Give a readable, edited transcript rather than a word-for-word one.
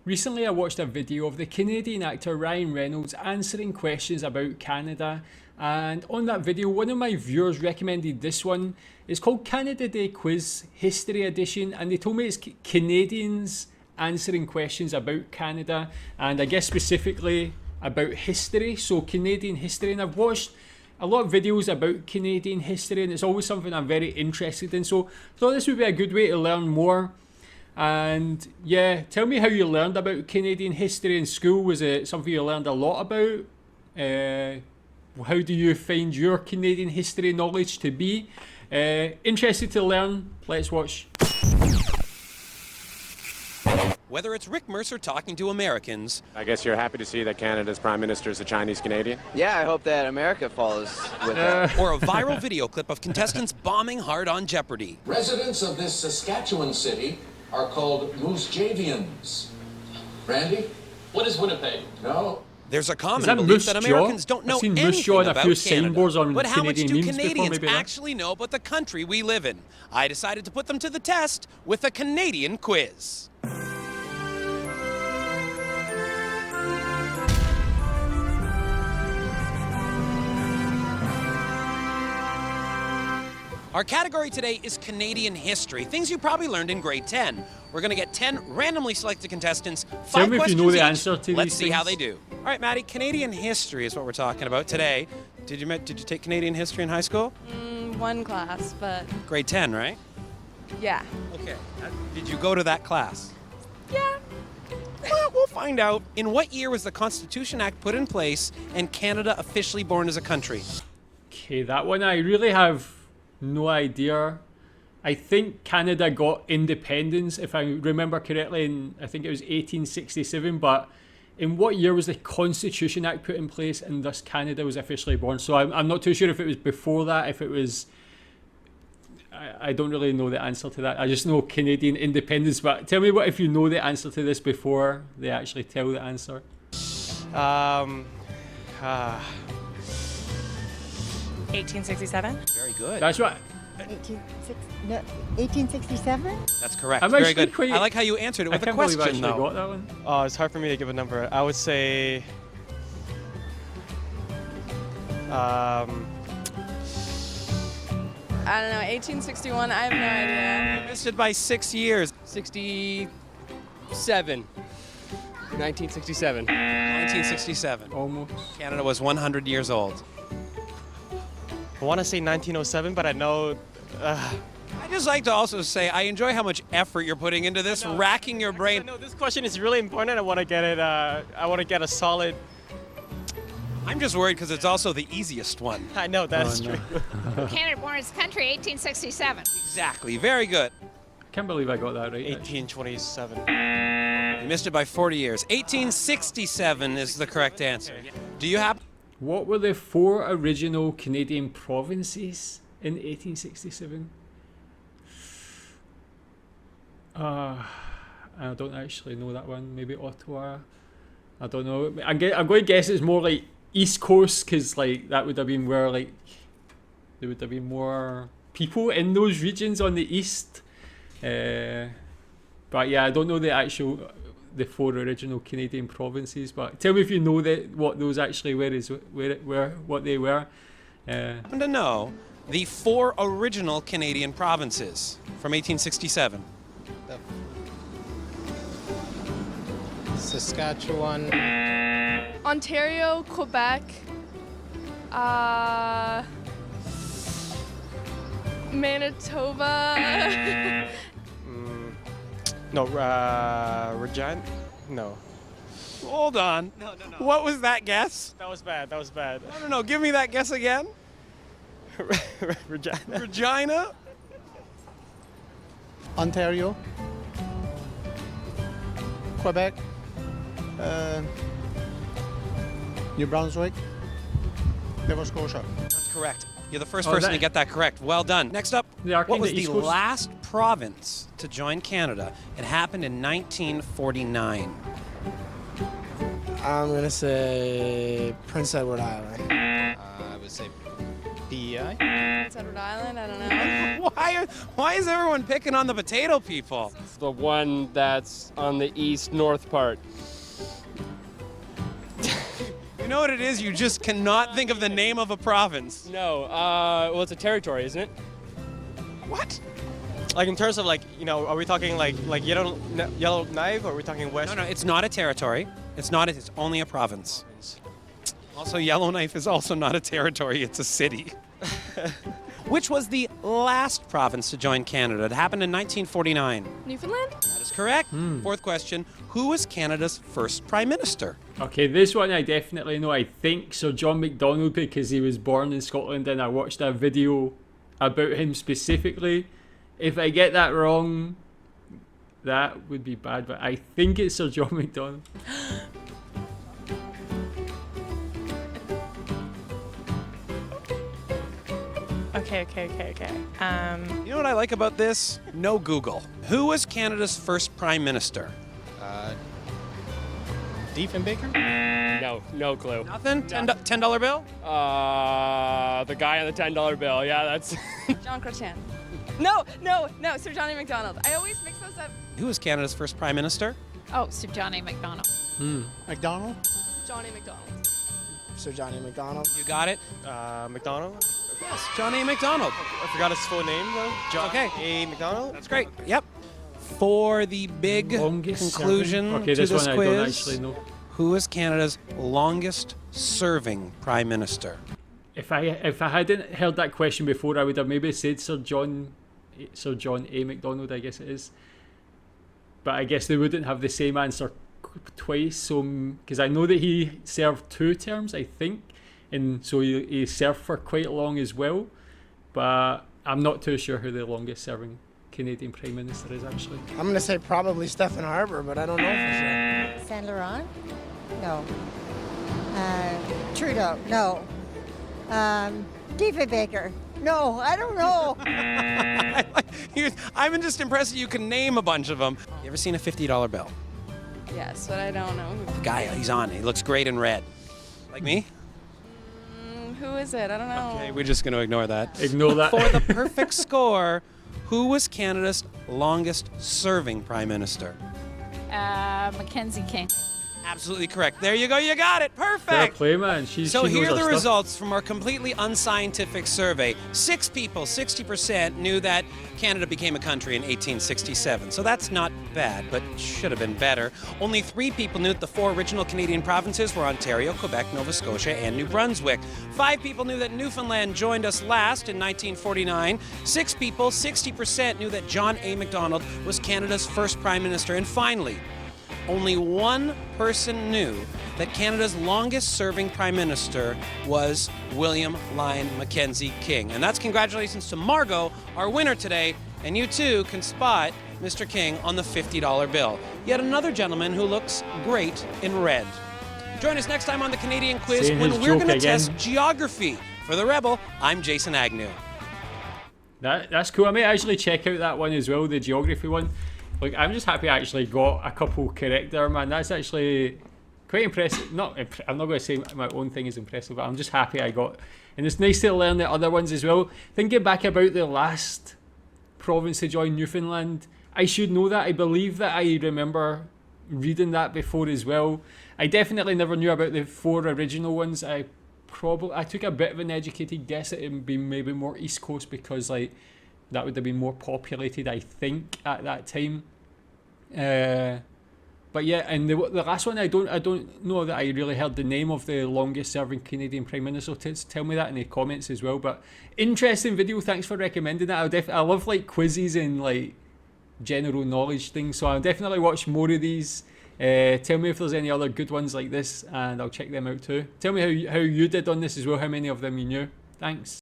Recently I watched a video of the Canadian actor Ryan Reynolds answering questions about Canada, and on that video one of my viewers recommended this one. It's called Canada Day Quiz History Edition, and they told me it's Canadians answering questions about Canada, and I guess specifically about history, so Canadian history. And I've watched a lot of videos about Canadian history and it's always something I'm very interested in, so I thought this would be a good way to learn more. And yeah, tell me how you learned about Canadian history in school. Was it something you learned a lot about? How do you find your Canadian history knowledge to be? Interested to learn? Let's watch. Whether it's Rick Mercer talking to Americans, I guess you're happy to see that Canada's Prime Minister is a Chinese Canadian? Yeah, I hope that America follows with that. or a viral video clip of contestants bombing hard on Jeopardy. Residents of this Saskatchewan city are called Moose-Javians. Randy? What is Winnipeg? No. There's a common that belief Moose that Jaw? Americans don't know I've seen Moose anything Jaw on a about few Canada. signboards on But how much Canadian do memes before, Canadians maybe that? actually know about the country we live in? I decided to put them to the test with a Canadian quiz. Our category today is Canadian history, things you probably learned in grade 10. We're going to get 10 randomly selected contestants, 5 Tell me if you questions know the each. answer to Let's these see how things. they do. All right, Maddie, Canadian history is what we're talking about today. Did you take Canadian history in high school? One class, but Grade 10, right? yeah. Okay. Did you go to that class? Yeah. Well, we'll find out. In what year was the Constitution Act put in place and Canada officially born as a country? Okay, that one I really have no idea. I think Canada got independence, if I remember correctly, in I think it was 1867, but in what year was the Constitution Act put in place and thus Canada was officially born? So I'm not too sure if it was before that, if it was... I don't really know the answer to that. I just know Canadian independence, but tell me what if you know the answer to this before they actually tell the answer. 1867. Very good. That's what... 1867? That's correct. I'm Very actually good. quite- I like how you answered it I with a can't believe I question, actually though. got that one. It's hard for me to give a number. I would say I don't know, 1861. I have no idea. Missed it by 6 years. 67. 1967. 1967. Almost. Canada was 100 years old. I want to say 1907, but I know. I just like to also say I enjoy how much effort you're putting into this, racking your brain. No, this question is really important. I want to get it. I want to get a solid. I'm just worried because it's also the easiest one. I know that's no. true. Canada born as a country, 1867. Exactly. Very good. Can't believe I got that right. actually. 1827. You missed it by 40 years. 1867 is the correct answer. Do you have? What were the 4 original Canadian provinces in 1867? I don't actually know that one. Maybe Ottawa. I don't know. I'm going to guess it's more like East Coast, because like that would have been where like there would have been more people in those regions on the east. But yeah, I don't know the 4 original Canadian provinces. But tell me if you know what those actually were, what they were. Happen to know the 4 original Canadian provinces from 1867. Saskatchewan. Ontario, Quebec, Manitoba. No, Regina. No. Hold on. No. What was that guess? That was bad. That was bad. No. Give me that guess again. Regina. Regina? Ontario. Quebec. New Brunswick. Nova Scotia. That's correct. You're the first Oh, person that- to get that correct. Well done. Next up, They are what was kinda the East Coast. last province to join Canada? It happened in 1949. I'm gonna say Prince Edward Island. I would say DEI. It's Edward Island. I don't know. Why is everyone picking on the potato people? The one that's on the east-north part. You know what it is? You just cannot think of the name of a province. No, well, it's a territory, isn't it? What? Like in terms of like, you know, are we talking like Yellowknife, or are we talking west? No, it's not a territory. It's not. It's only a province. Also, Yellowknife is also not a territory. It's a city. Which was the last province to join Canada? It happened in 1949. Newfoundland? That is correct. Fourth question. Who was Canada's first prime minister? Okay, this one I definitely know. I think Sir John Macdonald, because he was born in Scotland and I watched a video about him specifically. If I get that wrong, that would be bad, but I think it's Sir John Macdonald. Okay. You know what I like about this? No Google. Who was Canada's first prime minister? Diefenbaker? No clue. Nothing? $10 bill? The guy on the $10 bill. Yeah, that's. John Crotchan. No, Sir Johnny MacDonald. I always mix those up. Who was Canada's first prime minister? Oh, Sir Johnny MacDonald. McDonald? Johnny MacDonald. Sir Johnny McDonald. You got it? McDonald? Yes, Johnny MacDonald. I forgot his full name though. John Okay. A. McDonald? That's great. Yep. For the big Longest conclusion serving? Okay, to this this one I quiz, don't actually know. who is Canada's longest serving prime minister? If I hadn't heard that question before, I would have maybe said Sir John A. Macdonald, I guess it is. But I guess they wouldn't have the same answer twice. So, because I know that he served 2 terms, I think, and so he served for quite long as well. But I'm not too sure who the longest serving Canadian Prime Minister is actually. I'm going to say probably Stephen Harper, but I don't know for sure. Saint Laurent? No. Trudeau? No. Diefenbaker? No, I don't know. I'm just impressed that you can name a bunch of them. You ever seen a $50 bill? Yes, but I don't know. The guy, he's on. He looks great in red. Like me? Who is it? I don't know. Okay, we're just going to ignore that. Ignore that. For the perfect score, who was Canada's longest serving prime minister? Mackenzie King. Absolutely correct. There you go. You got it. Fair Perfect. play, man. She So knows here are her the stuff. results from our completely unscientific survey. 6 people, 60%, knew that Canada became a country in 1867. So that's not bad, but should have been better. Only 3 people knew that the 4 original Canadian provinces were Ontario, Quebec, Nova Scotia, and New Brunswick. 5 people knew that Newfoundland joined us last in 1949. 6 people, 60%, knew that John A. Macdonald was Canada's first prime minister. And finally, only 1 person knew that Canada's longest-serving prime minister was William Lyon Mackenzie King. And that's congratulations to Margot, our winner today. And you too can spot Mr. King on the $50 bill. Yet another gentleman who looks great in red. Join us next time on the Canadian Quiz Saying when his we're joke going to again. test geography. For The Rebel, I'm Jason Agnew. That's cool. I may actually check out that one as well, the geography one. Like, I'm just happy I actually got a couple correct there, man. That's actually quite impressive. I'm not going to say my own thing is impressive, but I'm just happy I got. And it's nice to learn the other ones as well. Thinking back about the last province to join, Newfoundland, I should know that. I believe that I remember reading that before as well. I definitely never knew about the 4 original ones. I took a bit of an educated guess at it would be maybe more East Coast because like that would have been more populated, I think, at that time. But yeah, and the last one, I don't know that I really heard the name of the longest serving Canadian Prime Minister. Tell me that in the comments as well. But interesting video, thanks for recommending that. I love like quizzes and like general knowledge things, so I'll definitely watch more of these. Tell me if there's any other good ones like this and I'll check them out too. Tell me how you did on this as well, how many of them you knew. Thanks.